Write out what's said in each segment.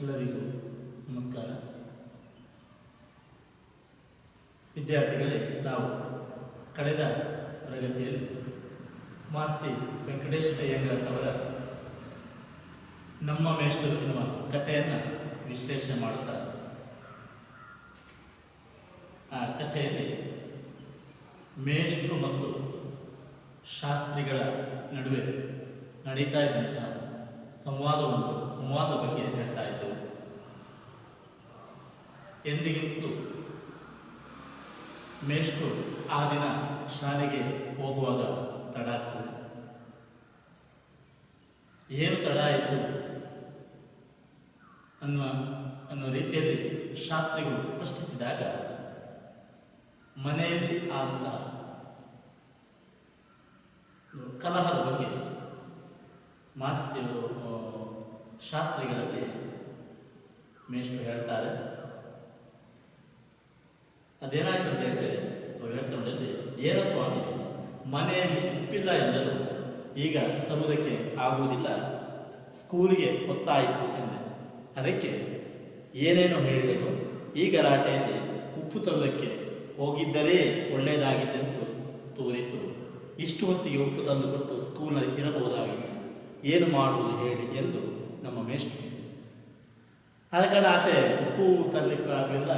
ಎಲ್ಲರಿಗೂ ನಮಸ್ಕಾರ. ವಿದ್ಯಾರ್ಥಿಗಳೇ, ನಾವು ಕಳೆದ ತರಗತಿಯಲ್ಲಿ ಮಾಸ್ತಿ ವೆಂಕಟೇಶ್ ಅಯ್ಯಂಗಾರ್ ಅವರ ನಮ್ಮ ಮೇಷ್ಟ್ರು ಎನ್ನುವ ಕಥೆಯನ್ನು ವಿಶ್ಲೇಷಣೆ ಮಾಡುತ್ತಾ ಆ ಕಥೆಯಲ್ಲಿ ಮೇಷ್ಟ್ರು ಮತ್ತು ಶಾಸ್ತ್ರಿಗಳ ನಡುವೆ ನಡೀತಾ ಇದ್ದಂತಹ ಸಂವಾದ ಬಗ್ಗೆ ಹೇಳ್ತಾ ಇದ್ದವು. ಎಂದಿಗಿಂತಲೂ ಮೇಷ್ಟ್ರು ಆ ದಿನ ಶಾಲೆಗೆ ಹೋಗುವಾಗ ತಡ ಆಗ್ತದೆ. ಏನು ತಡ ಆಯಿತು ಅನ್ನೋ ರೀತಿಯಲ್ಲಿ ಶಾಸ್ತ್ರಿಗಳು ಪ್ರಶ್ನಿಸಿದಾಗ ಮನೆಯಲ್ಲಿ ಆದಂತಹ ಕಲಹದ ಬಗ್ಗೆ ಶಾಸ್ತ್ರಿಗಳಲ್ಲಿ ಮೇಷ್ಟ್ರು ಹೇಳ್ತಾರೆ. ಅದೇನಾಯ್ತು ಅಂತ ಹೇಳಿದ್ರೆ ಅವ್ರು ಹೇಳ್ಕೊಂಡಲ್ಲಿ, ಏನೋ ಸ್ವಾಮಿ, ಮನೆಯಲ್ಲಿ ಉಪ್ಪಿಲ್ಲ ಎಂದರು, ಈಗ ತರುವುದಕ್ಕೆ ಆಗುವುದಿಲ್ಲ, ಸ್ಕೂಲಿಗೆ ಹೊತ್ತಾಯಿತು ಎಂದೆ. ಅದಕ್ಕೆ ಏನೇನೋ ಹೇಳಿದರು. ಈ ಗಲಾಟೆಯಲ್ಲಿ ಉಪ್ಪು ತರುವುದಕ್ಕೆ ಹೋಗಿದ್ದರೆ ಒಳ್ಳೆಯದಾಗಿತ್ತೆಂದು ತೋರಿತು. ಇಷ್ಟು ಹೊತ್ತಿಗೆ ಉಪ್ಪು ತಂದುಕೊಟ್ಟು ಸ್ಕೂಲ್ನಲ್ಲಿ ಇರಬಹುದಾಗಿತ್ತು, ಏನು ಮಾಡುವುದು ಹೇಳಿ ಎಂದು ನಮ್ಮ ಮೇಷ್ಟ್ರು. ಆದ ಕಾರಣ ಆಚೆ ಉಪ್ಪು ತರಲಿಕ್ಕೂ ಆಗಲಿಲ್ಲ,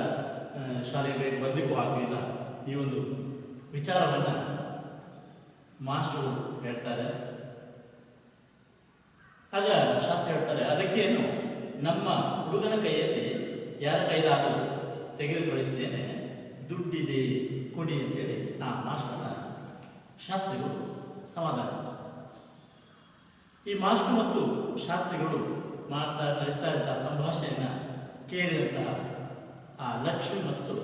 ಶಾಲೆಗೆ ಬೇಗ ಬರಲಿಕ್ಕೂ ಆಗಲಿಲ್ಲ. ಈ ಒಂದು ವಿಚಾರವನ್ನು ಮಾಸ್ಟರು ಹೇಳ್ತಾರೆ. ಆಗ ಶಾಸ್ತ್ರಿ ಹೇಳ್ತಾರೆ, ಅದಕ್ಕೇನು ನಮ್ಮ ಹುಡುಗನ ಕೈಯಲ್ಲಿ ಯಾರ ಕೈಲಾದರೂ ತೆಗೆದುಕೊಳಿಸಿದ್ದೇನೆ, ದುಡ್ಡಿದೆ ಕೊಡಿ ಅಂತೇಳಿ ಆ ಮಾಸ್ಟರ್ನ ಶಾಸ್ತ್ರಿಗಳು ಸಮಾಧಾನಿಸ್ತಾರೆ. ಈ ಮಾಸ್ಟರ್ ಮತ್ತು ಶಾಸ್ತ್ರಿಗಳು ನಡೆಸ್ತಾ ಇದ್ದಂತಹ ಸಂಭಾಷಣೆಯನ್ನು ಕೇಳಿದಂತಹ ಆ ಲಕ್ಷ್ಮಿ ಮತ್ತು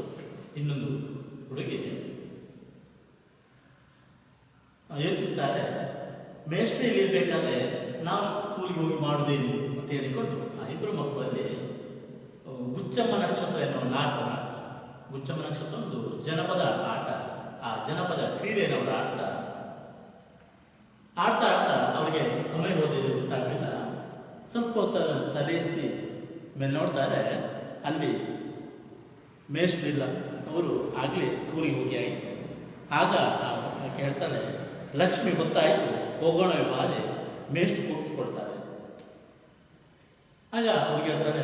ಇನ್ನೊಂದು ಹುಡುಗಿ ಯೋಚಿಸ್ತಾರೆ, ಮೇಷ್ಟ್ರು ಇಲ್ಲಿ ಇರಬೇಕಾದ್ರೆ ನಾವು ಸ್ಕೂಲ್ಗೆ ಹೋಗಿ ಮಾಡುವುದೇನು ಅಂತ ಹೇಳಿಕೊಂಡು ಆ ಇಬ್ಬರು ಮಕ್ಕಳಲ್ಲಿ ಗುಚ್ಚಮ್ಮ ನಕ್ಷತ್ರ ಎನ್ನುವ ಒಂದು ಆಟವನ್ನು ಆಡ್ತಾರೆ. ಗುಚ್ಚಮ್ಮ ನಕ್ಷತ್ರ ಒಂದು ಜನಪದ ಆಟ. ಆ ಜನಪದ ಕ್ರೀಡೆಯನ್ನು ಅವರು ಆಡ್ತಾ ಅವರಿಗೆ ಸಮಯ ಹೋದಿದ್ದು ಗೊತ್ತಾಗಲಿಲ್ಲ. ಸ್ವಲ್ಪ ಹೊತ್ತು ತಲೆ ಎತ್ತಿ ಮೇಲೆ ನೋಡ್ತಾರೆ, ಅಲ್ಲಿ ಮೇಷ್ಟ್ರು ಇಲ್ಲ, ಅವರು ಆಗಲೇ ಸ್ಕೂಲಿಗೆ ಹೋಗಿ ಆಯಿತು. ಆಗ ಕೇಳ್ತಾಳೆ, ಲಕ್ಷ್ಮಿ ಗೊತ್ತಾಯಿತು, ಹೋಗೋಣ ಬಾರಿ, ಮೇಷ್ಟ್ರು ಕೂರಿಸ್ಕೊಡ್ತಾರೆ. ಆಗ ಅವ್ರಿಗೆ ಹೇಳ್ತಾಳೆ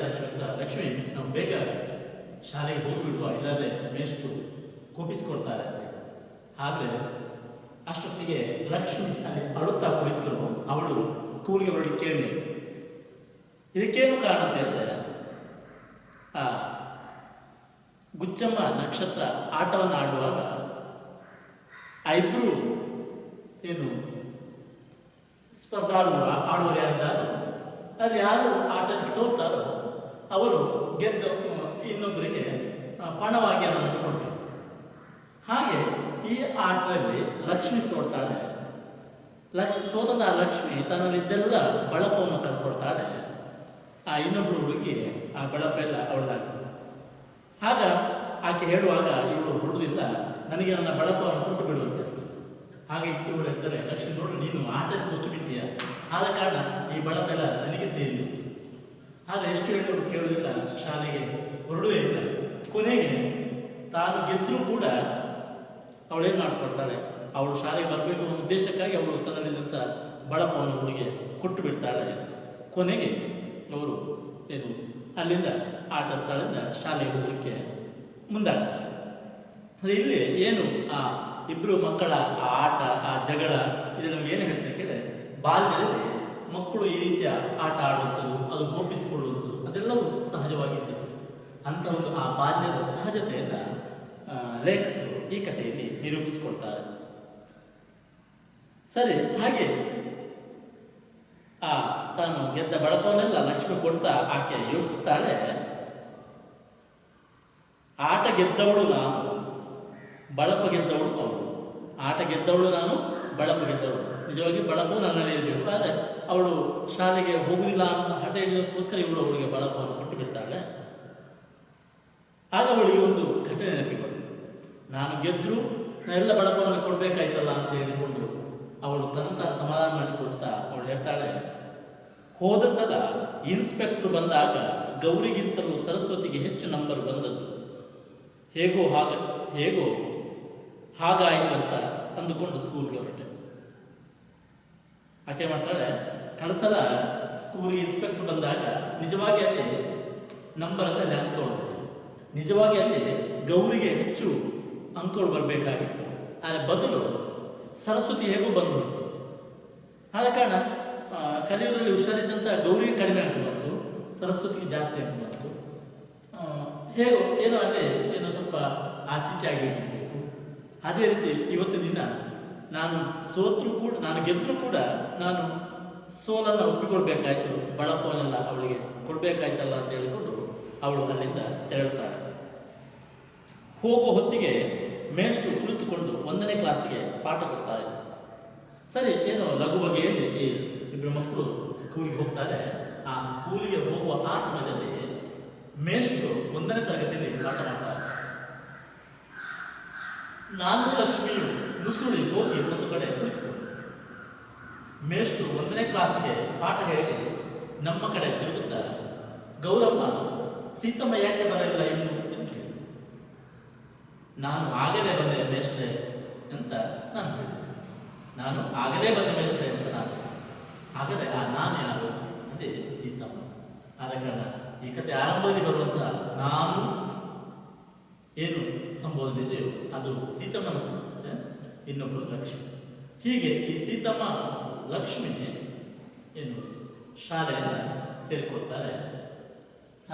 ಲಕ್ಷ್ಮಿ, ನಾವು ಬೇಗ ಶಾಲೆಗೆ ಹೋಗಿಬಿಡುವ, ಇಲ್ಲಾಂದರೆ ಮೇಷ್ಟ್ರು ಕೋಪಿಸ್ಕೊಡ್ತಾರೆ ಅಂತ. ಆದರೆ ಅಷ್ಟೊತ್ತಿಗೆ ಲಕ್ಷ್ಮಿ ಅಲ್ಲಿ ಅಳುತ್ತಾ ಕುಳಿತಳು. ಅವಳು ಸ್ಕೂಲ್ಗೆ ಹೊರಡಿ ಕೇಳಿ, ಇದಕ್ಕೇನು ಕಾರಣ ಅಂತ ಹೇಳಿದ್ರೆ, ಆ ಗುಚ್ಚಮ್ಮ ನಕ್ಷತ್ರ ಆಟವನ್ನು ಆಡುವಾಗ ಆ ಇಬ್ಬರು ಏನು ಸ್ಪರ್ಧಾಳುಗಳು ಆಡುವರು ಯಾರಿದ್ದಾರೋ, ಅಲ್ಲಿ ಯಾರು ಆಟದಲ್ಲಿ ಸೋತಾರೋ ಅವರು ಗೆದ್ದ ಇನ್ನೊಬ್ಬರಿಗೆ ಪಣವಾಗಿ ಅದನ್ನು ಕೊಡ್ತಾರೆ. ಹಾಗೆ ಈ ಆಟದಲ್ಲಿ ಲಕ್ಷ್ಮಿ ಸೋಡ್ತಾಳೆ. ಸೋತದ ಲಕ್ಷ್ಮಿ ತನ್ನಲ್ಲಿದ್ದೆಲ್ಲ ಬಳಪವನ್ನು ಕಳ್ಕೊಡ್ತಾಳೆ. ಆ ಇನ್ನೊಬ್ಬಳು ಹುಡುಗಿ ಆ ಬಳಪ ಎಲ್ಲ ಅವಳಾಗ್ತದೆ. ಆಗ ಆಕೆ ಹೇಳುವಾಗ ಇವಳು ಹೊರಡುವುದಿಲ್ಲ, ನನಗೆ ನನ್ನ ಬಳಪವನ್ನು ಕೊಟ್ಟು ಬಿಡು ಅಂತ ಹೇಳ್ತಾರೆ. ಹಾಗೆ ಇವಳು ಹೇಳ್ತಾರೆ, ಲಕ್ಷ್ಮಿ ನೋಡು, ನೀನು ಆಟದಲ್ಲಿ ಸೋತು ಬಿಟ್ಟಿಯ, ಆದ ಕಾರಣ ಈ ಬಳಪ ಎಲ್ಲ ನನಗೆ ಸೇರಿ. ಆದರೆ ಎಷ್ಟು ಹೇಳಿದ್ರು ಕೇಳುವುದಿಲ್ಲ, ಶಾಲೆಗೆ ಹೊರಡುವುದೇ ಇಲ್ಲ. ಕೊನೆಗೆ ತಾನು ಗೆದ್ದರೂ ಕೂಡ ಅವಳೇನು ಮಾಡಿಕೊಡ್ತಾಳೆ, ಅವಳು ಶಾಲೆಗೆ ಬರಬೇಕು ಅನ್ನೋ ಉದ್ದೇಶಕ್ಕಾಗಿ ಅವಳು ತನ್ನಲ್ಲಿದ್ದಂಥ ಬಳಪವನ್ನು ಅವಳಿಗೆ ಕೊಟ್ಟು ಬಿಡ್ತಾಳೆ. ಕೊನೆಗೆ ಅವರು ಏನು ಅಲ್ಲಿಂದ ಆಟ ಸ್ಥಳದಿಂದ ಶಾಲೆಗೆ ಹೋಗಲಿಕ್ಕೆ ಮುಂದಾಗ್ತಾರೆ. ಇಲ್ಲಿ ಏನು ಆ ಇಬ್ಬರು ಮಕ್ಕಳ ಆ ಆಟ, ಆ ಜಗಳ, ಇದನ್ನು ಏನು ಹೇಳ್ತಾರೆ ಕೇಳಿದ್ರೆ, ಬಾಲ್ಯದಲ್ಲಿ ಮಕ್ಕಳು ಈ ರೀತಿಯ ಆಟ ಆಡುವಂಥದ್ದು, ಅದು ಕೋಪಿಸಿಕೊಳ್ಳುವಂಥದ್ದು ಅದೆಲ್ಲವೂ ಸಹಜವಾಗಿದ್ದದ್ದು. ಅಂಥ ಒಂದು ಆ ಬಾಲ್ಯದ ಸಹಜತೆಯನ್ನು ಲೇಖಕರು ಈ ಕಥೆಯಲ್ಲಿ ನಿರೂಪಿಸಿಕೊಡ್ತಾರೆ. ಸರಿ, ಹಾಗೆ ತಾನು ಗೆದ್ದ ಬಳಪವನ್ನೆಲ್ಲ ಲಕ್ಷ್ಮಿ ಕೊಡ್ತಾ ಆಕೆ ಯೋಚಿಸ್ತಾಳೆ, ಆಟ ಗೆದ್ದವಳು ನಾನು, ಬಳಪ ಗೆದ್ದವಳು ಅವಳು. ಆಟ ಗೆದ್ದವಳು ನಾನು, ಬಳಪ ಗೆದ್ದವಳು. ನಿಜವಾಗಿ ಬಳಪವು ನನ್ನಲ್ಲಿ ಇರಬೇಕು. ಆದರೆ ಅವಳು ಶಾಲೆಗೆ ಹೋಗುವುದಿಲ್ಲ ಅಂತ ಹಠ ಹಿಡಿಯೋದಕ್ಕೋಸ್ಕರ ಇವಳು ಅವಳಿಗೆ ಬಳಪವನ್ನು ಕೊಟ್ಟು ಬಿಡ್ತಾಳೆ. ಆಗ ಅವಳಿಗೆ ಒಂದು ಘಟನೆ ನೆನಪಿಗೆ ಬಂತು, ನಾನು ಗೆದ್ದರೂ ಎಲ್ಲ ಬಳಪವನ್ನು ಕೊಡಬೇಕಾಯ್ತಲ್ಲ ಅಂತ ಹೇಳಿಕೊಂಡು ಅವಳು ತನ್ನ ಸಮಾಧಾನ ಮಾಡಿಕೊಡ್ತಾ ಅವಳು ಹೇಳ್ತಾಳೆ, ಹೋದ ಸಲ ಇನ್ಸ್ಪೆಕ್ಟ್ರು ಬಂದಾಗ ಗೌರಿಗಿಂತಲೂ ಸರಸ್ವತಿಗೆ ಹೆಚ್ಚು ನಂಬರ್ ಬಂದದ್ದು. ಹೇಗೋ ಹಾಗಾಯಿತು ಅಂತ ಅಂದುಕೊಂಡು ಸ್ಕೂಲ್ಗೆ ಹೊರಟೆ. ಆಕೆ ಮಾಡ್ತಾಳೆ, ಕಳಸಲ ಸ್ಕೂಲ್ಗೆ ಇನ್ಸ್ಪೆಕ್ಟರ್ ಬಂದಾಗ ನಿಜವಾಗಿ ಅಲ್ಲಿ ನಂಬರ್ ಅಂದರೆ ಅಲ್ಲಿ ಅಂಕಗಳು, ನಿಜವಾಗಿ ಅಲ್ಲಿ ಗೌರಿಗೆ ಹೆಚ್ಚು ಅಂಕಗಳು ಬರಬೇಕಾಗಿತ್ತು. ಆದರೆ ಬದಲು ಸರಸ್ವತಿ ಹೇಗೋ ಬಂದು ಹೋಯಿತು. ಆದ ಕಾರಣ ಕಲಿಯೋದ್ರಲ್ಲಿ ಹುಷಾರಿದ್ದಂಥ ಗೌರಿಗೆ ಕಡಿಮೆ ಅಂಕ ಬಂತು, ಸರಸ್ವತಿಗೆ ಜಾಸ್ತಿ ಅಂಕ ಬಂತು. ಏನೋ ಅಲ್ಲಿ ಏನೋ ಸ್ವಲ್ಪ ಆಚೀಚೆ ಆಗಿರಬೇಕು. ಅದೇ ರೀತಿ ಇವತ್ತಿನ ದಿನ ನಾನು ಸೋತರೂ ಕೂಡ, ನಾನು ಗೆದ್ದರೂ ಕೂಡ ನಾನು ಸೋಲನ್ನು ಒಪ್ಪಿಕೊಳ್ಬೇಕಾಯ್ತು, ಬಳಪವನ್ನೆಲ್ಲ ಅವಳಿಗೆ ಕೊಡಬೇಕಾಯ್ತಲ್ಲ ಅಂತ ಹೇಳಿಕೊಂಡು ಅವಳು ಅಲ್ಲಿಂದ ತೆರಳ್ತಾಳೆ. ಹೋಗೋ ಹೊತ್ತಿಗೆ ಮೇಷ್ಟ್ರು ಕುಳಿತುಕೊಂಡು 1ನೇ ಕ್ಲಾಸಿಗೆ ಪಾಠ ಕೊಡ್ತಾ ಇದ್ರು. ಸರಿ, ಏನೋ ಲಘು ಬಗೆಯಲ್ಲಿ ಈ ಇಬ್ಬರು ಮಕ್ಕಳು ಸ್ಕೂಲಿಗೆ ಹೋಗ್ತಾರೆ. ಆ ಸ್ಕೂಲಿಗೆ ಹೋಗುವ ಆ ಸಮಯದಲ್ಲಿ ಮೇಷ್ಟ್ರು 1ನೇ ತರಗತಿಯಲ್ಲಿ ಪಾಠ ಮಾಡ್ತಾರೆ. ನಾನು ಲಕ್ಷ್ಮಿಯು ನುಸುಳಿ ಹೋಗಿ ಒಂದು ಕಡೆ ಕುಳಿತುಕೊಂಡು ಮೇಷ್ಟ್ರು 1ನೇ ಕ್ಲಾಸಿಗೆ ಪಾಠ ಹೇಳಿ ನಮ್ಮ ಕಡೆ ತಿರುಗುತ್ತಾ, ಗೌರಮ್ಮ, ಸೀತಮ್ಮ ಯಾಕೆ ಬರಲಿಲ್ಲ ಇನ್ನು ಎಂದು ಕೇಳಿ. ನಾನು ಆಗಲೇ ಬಂದೆ ಮೇಷ್ಟ್ರೆ ಅಂತ ನಾನು ಹೇಳಿದೆ. ನಾನು ಆಗಲೇ ಬಂದೆ ಮೇಷ್ಟ್ರೆ ಅಂತ ನಾನು. ಹಾಗಾದರೆ ನಾನು ಯಾರು? ಅದೇ ಸೀತಮ್ಮ. ಆದ ಕಾರಣ ಈ ಕಥೆ ಆರಂಭದಲ್ಲಿ ಬರುವಂತಹ ನಾನು ಏನು ಸಂಬೋಧನೆ ಇದೆಯೋ ಅದು ಸೀತಮ್ಮನ ಸೂಚಿಸಿದೆ, ಇನ್ನೊಬ್ಬರು ಲಕ್ಷ್ಮಿ. ಹೀಗೆ ಈ ಸೀತಮ್ಮ ಲಕ್ಷ್ಮಿ ಏನು ಶಾಲೆಯನ್ನು ಸೇರಿಕೊಳ್ತಾರೆ.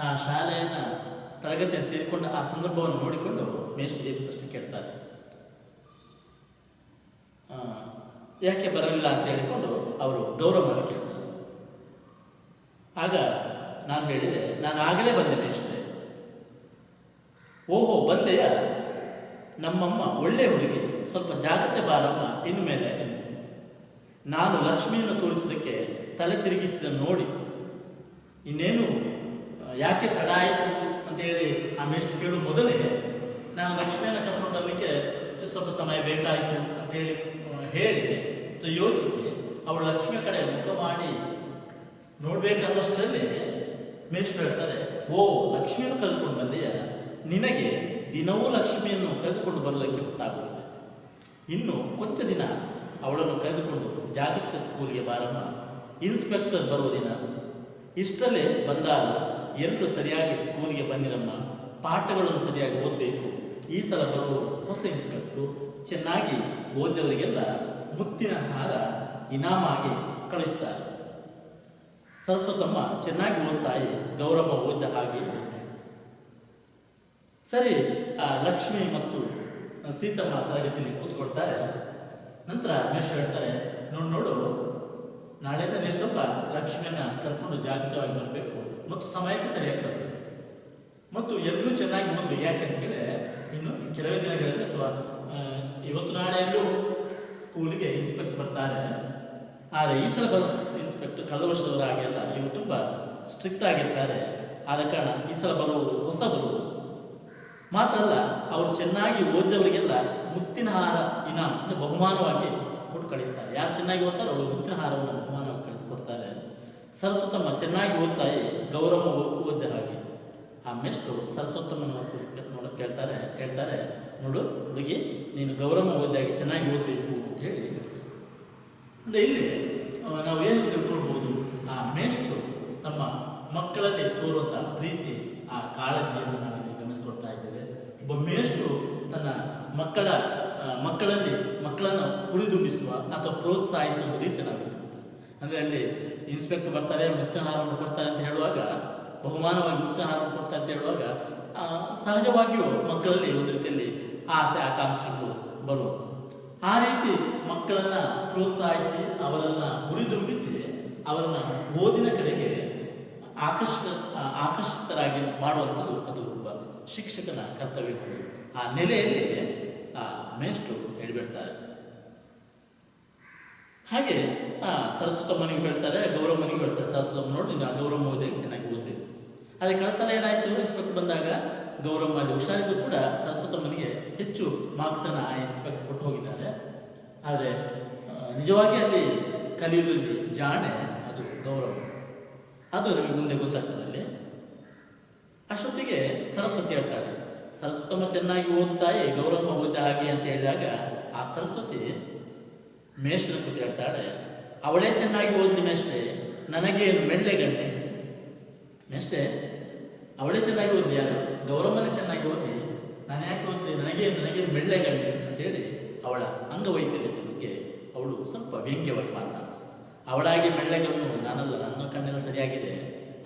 ಆ ಶಾಲೆಯನ್ನು ತರಗತಿಯ ಸೇರಿಕೊಂಡ ಆ ಸಂದರ್ಭವನ್ನು ನೋಡಿಕೊಂಡು ಮೇಷ್ಟ್ರಿಗೆ ಪ್ರಶ್ನೆ ಕೇಳ್ತಾರೆ, ಯಾಕೆ ಬರಲಿಲ್ಲ ಅಂತ ಹೇಳಿಕೊಂಡು ಅವರು ಗೌರವವನ್ನು ಕೇಳ್ತಾರೆ. ಆಗ ನಾನು ಹೇಳಿದೆ, ನಾನು ಆಗಲೇ ಬಂದೆ ಮೇಷ್ಟ್ರೆ. ಓಹೋ, ಬಂದೆಯ? ನಮ್ಮಮ್ಮ ಒಳ್ಳೆ ಹುಡುಗಿ, ಸ್ವಲ್ಪ ಜಾಗ್ರತೆ ಬಾರಮ್ಮ ಇನ್ನು ಮೇಲೆ ಎಂದು. ನಾನು ಲಕ್ಷ್ಮಿಯನ್ನು ತೋರಿಸೋದಕ್ಕೆ ತಲೆ ತಿರುಗಿಸಿದ ನೋಡಿ ಇನ್ನೇನು ಯಾಕೆ ತಡ ಆಯಿತು ಅಂತೇಳಿ ಆ ಮೇಷ್ಟ್ರು ಕೇಳುವ ಮೊದಲೇ ನಾನು ಲಕ್ಷ್ಮಿಯನ್ನು ಕರ್ಕೊಂಡು ಬರಲಿಕ್ಕೆ ಸ್ವಲ್ಪ ಸಮಯ ಬೇಕಾಯಿತು ಅಂತೇಳಿ ಹೇಳಿ ಯೋಚಿಸಿ ಅವಳು ಲಕ್ಷ್ಮಿಯ ಕಡೆ ಮುಖ ಮಾಡಿ ನೋಡ್ಬೇಕನ್ನೋಷ್ಟರಲ್ಲಿ ಮೇಷ್ಟ್ರು ಹೇಳ್ತಾರೆ, ಓ, ಲಕ್ಷ್ಮಿಯನ್ನು ಕರೆದುಕೊಂಡು ಬಂದೆಯ? ನಿನಗೆ ದಿನವೂ ಲಕ್ಷ್ಮಿಯನ್ನು ಕರೆದುಕೊಂಡು ಬರಲಿಕ್ಕೆ ಗೊತ್ತಾಗುತ್ತದೆ. ಇನ್ನು ಕೊಂಚ ದಿನ ಅವಳನ್ನು ಕರೆದುಕೊಂಡು ಜಾಗೃತ ಸ್ಕೂಲ್ಗೆ ಬಾರಮ್ಮ, ಇನ್ಸ್ಪೆಕ್ಟರ್ ಬರುವ ದಿನ. ಇಷ್ಟಲ್ಲೇ ಬಂದಾರು ಎಲ್ಲರೂ ಸರಿಯಾಗಿ ಸ್ಕೂಲ್ಗೆ ಬನ್ನಿರಮ್ಮ, ಪಾಠಗಳನ್ನು ಸರಿಯಾಗಿ ಓದಬೇಕು. ಈ ಸಲ ಬರುವವರು ಹೊಸ ಇನ್ಸ್ಪೆಕ್ಟ್ರು, ಚೆನ್ನಾಗಿ ಓದಿದವರಿಗೆಲ್ಲ ಮುತ್ತಿನ ಹಾರ ಇನಾಮಾಗಿ ಕಳಿಸ್ತಾರೆ. ಸರಸ್ವತಮ್ಮ ಚೆನ್ನಾಗಿ ಓದ್ತಾಯಿ, ಗೌರಮ್ಮ ಓದಿದ ಹಾಗೆ ಓದ್ತಾಯಿ. ಸರಿ, ಆ ಲಕ್ಷ್ಮಿ ಮತ್ತು ಸೀತಮ್ಮ ತರಗತಿಯಲ್ಲಿ ಕೂತ್ಕೊಳ್ತಾರೆ. ನಂತರ ಮೇಷ್ಟ್ರು ಹೇಳ್ತಾರೆ, ನೋಡು, ನಾಳೆಯಿಂದ ನೀವು ಸ್ವಲ್ಪ ಲಕ್ಷ್ಮಿಯನ್ನು ಕರ್ಕೊಂಡು ಜಾಗೃತವಾಗಿ ಬರಬೇಕು ಮತ್ತು ಸಮಯಕ್ಕೆ ಸರಿಯಾಗಿ ಬರಬೇಕು ಮತ್ತು ಎಲ್ಲರೂ ಚೆನ್ನಾಗಿ ಓದಬೇಕು. ಯಾಕೆಂದರೆ ಇನ್ನು ಕೆಲವೇ ದಿನಗಳಲ್ಲಿ ಅಥವಾ ಇವತ್ತು ನಾಳೆಯಲ್ಲೂ ಸ್ಕೂಲಿಗೆ ಇನ್ಸ್ಪೆಕ್ಟರ್ ಬರ್ತಾರೆ. ಆದರೆ ಈ ಸಲ ಬರೋ ಇನ್ಸ್ಪೆಕ್ಟರ್ ಕಳೆದ ವರ್ಷದವರ ಹಾಗೆಲ್ಲ ಇವರು ತುಂಬ ಸ್ಟ್ರಿಕ್ಟ್ ಆಗಿರ್ತಾರೆ. ಆದ ಕಾರಣ ಈ ಸಲ ಬರೋರು ಹೊಸಬರು ಮಾತ್ರ ಅಲ್ಲ, ಅವರು ಚೆನ್ನಾಗಿ ಓದಿದವರಿಗೆಲ್ಲ ಮುತ್ತಿನ ಹಾರ ಇನಾಮ್ ಅಂದರೆ ಬಹುಮಾನವಾಗಿ ಕೊಟ್ಟು ಕಳಿಸ್ತಾರೆ. ಯಾರು ಚೆನ್ನಾಗಿ ಓದ್ತಾರೋ ಅವರು ಮುತ್ತಿನ ಹಾರವನ್ನು ಬಹುಮಾನವಾಗಿ ಕಳಿಸ್ಕೊಡ್ತಾರೆ. ಸರಸ್ವತಮ್ಮ ಚೆನ್ನಾಗಿ ಓದ್ತಾಯಿ, ಗೌರಮ್ಮ ಓದಿದ ಹಾಗೆ. ಆ ಮೇಷ್ಟ್ರು ಸರಸ್ವತಮ್ಮನ ಹೇಳ್ತಾರೆ, ನೋಡು ಹುಡುಗಿ, ನೀನು ಗೌರಮ್ಮ ಓದಿದಾಗೆ ಚೆನ್ನಾಗಿ ಓದಬೇಕು ಅಂತ ಹೇಳಿ. ಅಂದರೆ ಇಲ್ಲಿ ನಾವು ಏನು ತಿಳ್ಕೊಳ್ಬೋದು, ಆ ಮೇಷ್ಟ್ರು ತಮ್ಮ ಮಕ್ಕಳಲ್ಲಿ ತೋರುವಂಥ ಪ್ರೀತಿ, ಆ ಕಾಳಜಿಯನ್ನು ನಾವಿಲ್ಲಿ ಗಮನಿಸ್ಕೊಳ್ತಾ ಇದ್ದೇವೆ. ಒಬ್ಬ ಮೇಷ್ಟ್ರು ತನ್ನ ಮಕ್ಕಳನ್ನು ಹುರಿದುಂಬಿಸುವ ಅಥವಾ ಪ್ರೋತ್ಸಾಹಿಸುವ ರೀತಿ ನಾವು ಇರುತ್ತೆ. ಅಂದರೆ ಅಲ್ಲಿ ಇನ್ಸ್ಪೆಕ್ಟರ್ ಬರ್ತಾರೆ, ಮುತ್ತಿನ ಹಾರವನ್ನು ಕೊಡ್ತಾರೆ ಅಂತ ಹೇಳುವಾಗ, ಬಹುಮಾನವಾಗಿ ಮುತ್ತಿನ ಹಾರವನ್ನು ಕೊಡ್ತಾರೆ ಅಂತ ಹೇಳುವಾಗ ಸಹಜವಾಗಿಯೂ ಮಕ್ಕಳಲ್ಲಿ ಒಂದು ರೀತಿಯಲ್ಲಿ ಆಸೆ ಆಕಾಂಕ್ಷೆಗಳು ಬರುವುದು. ಆ ರೀತಿ ಮಕ್ಕಳನ್ನು ಪ್ರೋತ್ಸಾಹಿಸಿ ಅವರನ್ನು ಹುರಿದುಂಬಿಸಿ ಅವರನ್ನು ಓದಿನ ಕಡೆಗೆ ಆಕರ್ಷಿತರಾಗಿ ಮಾಡುವಂಥದ್ದು ಅದು ಒಬ್ಬ ಶಿಕ್ಷಕನ ಕರ್ತವ್ಯ. ಆ ನೆಲೆಯಲ್ಲಿ ಆ ಮೇಷ್ಟ್ರು ಹೇಳಿಬಿಡ್ತಾರೆ. ಹಾಗೆ ಸರಸ್ವತಮ್ಮನಿಗೂ ಹೇಳ್ತಾರೆ, ಗೌರಮ್ಮನಿಗೂ ಹೇಳ್ತಾರೆ. ಸರಸ್ವತಮ್ಮ ನೋಡಿ, ನೀನು ಆ ಗೌರಮ್ಮ ಓದಿಗೆ ಚೆನ್ನಾಗಿ ಓದಬೇಕು. ಆದರೆ ಕಳೆದ ಸಲ ಏನಾಯಿತು, ಇನ್ಸ್ಪೆಕ್ಟರ್ ಬಂದಾಗ ಗೌರಮ್ಮ ಅಲ್ಲಿ ಹುಷಾರಿದ್ದು ಕೂಡ ಸರಸ್ವತಮ್ಮನಿಗೆ ಹೆಚ್ಚು ಮಾರ್ಕ್ಸನ್ನು ಆ ಇನ್ಸ್ಪೆಕ್ಟರ್ ಕೊಟ್ಟು ಹೋಗಿದ್ದಾರೆ. ಆದರೆ ನಿಜವಾಗಿ ಅಲ್ಲಿ ಕಲಿಯುವುದರಲ್ಲಿ ಜಾಣೆ ಅದು ಗೌರಮ್ಮ. ಅದು ನಮಗೆ ಮುಂದೆ ಗೊತ್ತಾಗ್ತದಲ್ಲಿ. ಅಷ್ಟೊತ್ತಿಗೆ ಸರಸ್ವತಿ ಹೇಳ್ತಾಳೆ, ಸರಸ್ವತಮ್ಮ ಚೆನ್ನಾಗಿ ಓದುತ್ತಾಯಿ, ಗೌರಮ್ಮ ಓದಿದ ಹಾಗೆ ಅಂತ ಹೇಳಿದಾಗ ಆ ಸರಸ್ವತಿ ಮೇಷ್ಟ್ರ ಕೂತು ಹೇಳ್ತಾಳೆ, ಅವಳೇ ಚೆನ್ನಾಗಿ ಓದಲಿ ಮೇಷ್ಟ್ರೆ, ನನಗೇನು ಮೆಳ್ಳೆಗಣ್ಣೆ. ಮೇಷ್ಟ್ರೆ, ಅವಳೇ ಚೆನ್ನಾಗಿ ಓದಲಿ, ಯಾರು ಗೌರಮ್ಮನೇ ಚೆನ್ನಾಗಿ ಓದಲಿ, ನಾನು ಯಾಕೆ ಓದಲಿ, ನನಗೇನು ಮೆಳ್ಳೆಗಣ್ಣೆ ಅಂತೇಳಿ ಅವಳ ಅಂಗವೈಕಲ್ಯತೆ ಬಗ್ಗೆ ಅವಳು ಸ್ವಲ್ಪ ವ್ಯಂಗ್ಯವಾಗಿ ಮಾತಾಡ್ತಾಳೆ. ಅವಳಾಗಿ ಮೆಳ್ಳೆಗಣ್ಣು ನಾನಲ್ಲ, ನನ್ನ ಕಣ್ಣೆಲ್ಲ ಸರಿಯಾಗಿದೆ,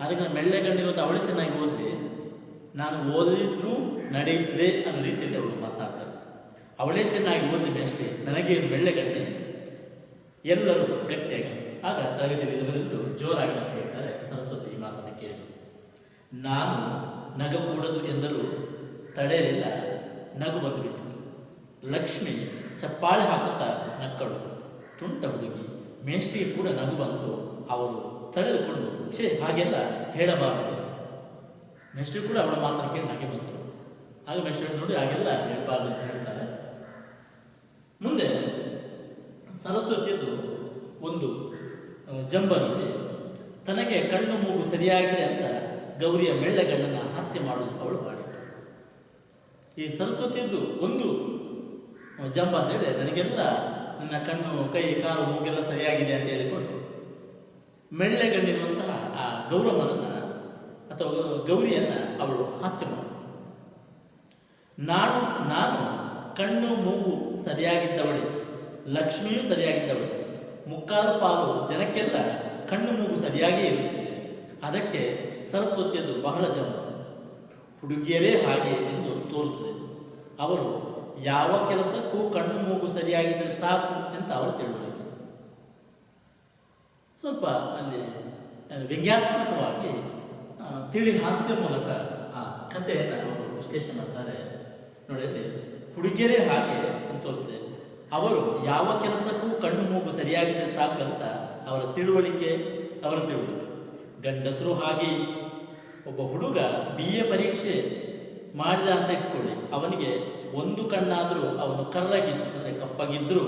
ಅದಕ್ಕೆ ನಾನು ಮೆಳ್ಳೆಗಣ್ಣಿರುವಂಥ ಅವಳೇ ಚೆನ್ನಾಗಿ ಓದಲಿ, ನಾನು ಓದಿದ್ರೂ ನಡೆಯುತ್ತದೆ ಅನ್ನೋ ರೀತಿಯಲ್ಲಿ ಅವಳು ಮಾತಾಡ್ತಾಳೆ. ಅವಳೇ ಚೆನ್ನಾಗಿ ಓದಲಿ ಮೇಷ್ಟ್ರೆ, ನನಗೇನು ಮೆಳ್ಳೆಗಣ್ಣೆ. ಎಲ್ಲರೂ ಗಟ್ಟಿಯಾಗಿ ಆಗ ತರಗತಿಯಲ್ಲಿ ಇವರೆಲ್ಲರೂ ಜೋರಾಗಿ ನಗ್ಬಿಡ್ತಾರೆ. ಸರಸ್ವತಿ ಈ ಮಾತನ್ನು ಕೇಳಿ, ನಾನು ನಗಕೂಡದು ಎಂದರೂ ತಡೆಯಲಿಲ್ಲ, ನಗು ಬಂದುಬಿಟ್ಟಿತು. ಲಕ್ಷ್ಮಿ ಚಪ್ಪಾಳೆ ಹಾಕುತ್ತಾ ನಕ್ಕಳು. ತುಂಟ ಹುಡುಗಿ, ಮೇಷ್ಟ್ರಿಗೆ ಕೂಡ ನಗು ಬಂತು. ಅವರು ತಡೆದುಕೊಂಡು, ಹಾಗೆಲ್ಲ ಹೇಳಬಾರದು. ಮೇಷ್ಟ್ರಿ ಕೂಡ ಅವಳ ಮಾತನ್ನು ಕೇಳಿ ನಗೆ ಬಂತು. ಆಗ ಮೇಷ್ಟ್ರಿ ನೋಡಿ ಹಾಗೆಲ್ಲ ಹೇಳಬಾರ್ದು ಅಂತ ಹೇಳ್ತಾರೆ. ಮುಂದೆ ಸರಸ್ವತಿಯದು ಒಂದು ಜಂಬ ನೋಡಿ ತನಗೆ ಕಣ್ಣು ಮೂಗು ಸರಿಯಾಗಿದೆ ಅಂತ ಗೌರಿಯ ಮೆಳ್ಳೆಗಣ್ಣನ್ನು ಹಾಸ್ಯ ಮಾಡೋದು ಅವಳು ಮಾಡಿತು. ಈ ಸರಸ್ವತಿಯದ್ದು ಒಂದು ಜಂಬ ಅಂತ ಹೇಳಿ, ನನಗೆಲ್ಲ ನನ್ನ ಕಣ್ಣು ಕೈ ಕಾಲು ಮೂಗೆಲ್ಲ ಸರಿಯಾಗಿದೆ ಅಂತ ಹೇಳಿಕೊಂಡು ಮೆಳ್ಳೆಗಣ್ಣಿರುವಂತಹ ಆ ಗೌರಮ್ಮನನ್ನು ಅಥವಾ ಗೌರಿಯನ್ನು ಅವಳು ಹಾಸ್ಯ ಮಾಡಿತು. ನಾನು ಕಣ್ಣು ಮೂಗು ಸರಿಯಾಗಿದ್ದವಳೆ, ಲಕ್ಷ್ಮಿಯೂ ಸರಿಯಾಗಿದ್ದವಳೆ, ಮುಕ್ಕಾಲು ಪಾಲು ಜನಕ್ಕೆಲ್ಲ ಕಣ್ಣು ಮೂಗು ಸರಿಯಾಗೇ ಇರುತ್ತದೆ, ಅದಕ್ಕೆ ಸರಸ್ವತಿಯದು ಬಹಳ ಜಂಬ. ಹುಡುಗಿಯರೇ ಹಾಗೆ ಎಂದು ತೋರುತ್ತದೆ. ಅವರು ಯಾವ ಕೆಲಸಕ್ಕೂ ಕಣ್ಣು ಮೂಗು ಸರಿಯಾಗಿದ್ದರೆ ಸಾಕು ಅಂತ ಅವರು ತಿಳುವಳಿಕೆ. ಸ್ವಲ್ಪ ಅಲ್ಲಿ ವ್ಯಂಗ್ಯಾತ್ಮಕವಾಗಿ ತಿಳಿ ಹಾಸ್ಯ ಮೂಲಕ ಆ ಕಥೆಯನ್ನು ಅವರು ವಿಶ್ಲೇಷಣೆ ಮಾಡ್ತಾರೆ. ನೋಡಿ, ಅಲ್ಲಿ ಹುಡುಗಿಯರೇ ಹಾಗೆ ಅಂತ ತೋರ್ತದೆ. ಅವರು ಯಾವ ಕೆಲಸಕ್ಕೂ ಕಣ್ಣು ಮೂಗು ಸರಿಯಾಗಿದೆ ಸಾಕು ಅಂತ ಅವರ ತಿಳುವಳಿಕೆ. ಗಂಡಸರು ಹಾಗೆ. ಒಬ್ಬ ಹುಡುಗ BA ಪರೀಕ್ಷೆ ಮಾಡಿದ ಅಂತ ಇಟ್ಕೊಳ್ಳಿ, ಅವನಿಗೆ ಒಂದು ಕಣ್ಣಾದರೂ ಅವನು ಕರ್ರಾಗಿದ್ದು ಅಂದರೆ ಕಪ್ಪಾಗಿದ್ದರೂ,